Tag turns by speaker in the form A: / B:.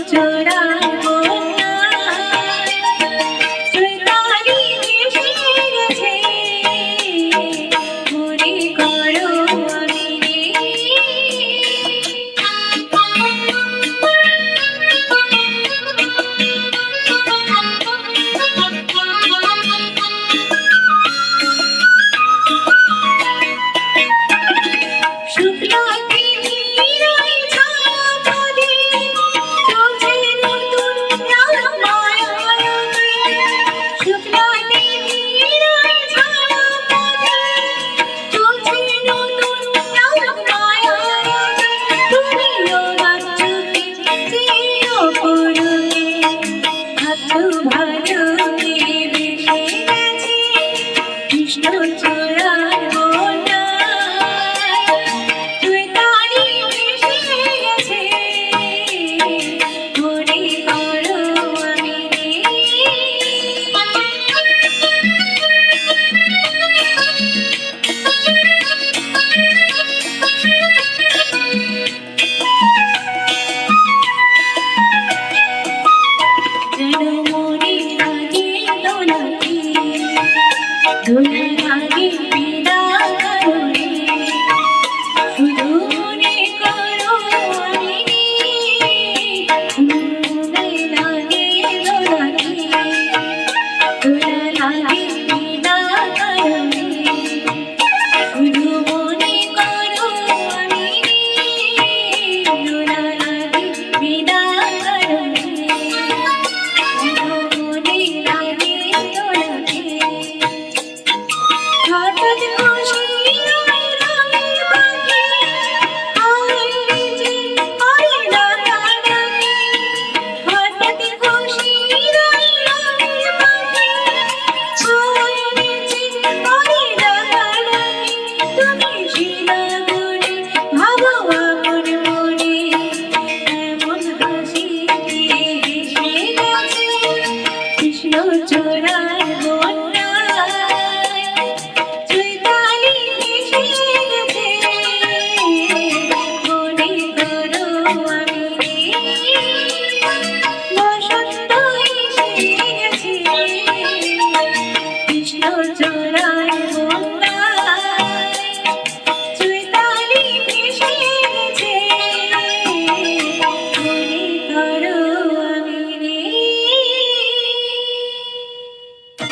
A: চোরার বন্যা চৈতালি ভেসে গেছে মনে করো আমি শুকনো চোরার বন্যা চৈতালি ভেসে গেছে মনে করো আমি যেন মনে লাগে দোলাতে দোলার আগে বিদা করো শুধু মনে করো আমি মনে লাগে দোলাতে দোলার আগে বিদা করো শুধু মনে করো আমি দোলার আগে বিদা করো মনে লাগে দোলাতে হঠাৎ খুশি রঙের পাখি আইলে যে আরে ডাকাডাকি হঠাৎ খুশি রঙের পাখি আইলে যে আরে ডাকাডাকি তুমি শিলা করে ভাবো আপন মনে এমন হাসি এসে গেছে কৃষ্ণ চোরার বন্যা চৈতালি ভেসে গেছে মনে করো আমি বসন্ত এসে গেছে কৃষ্ণ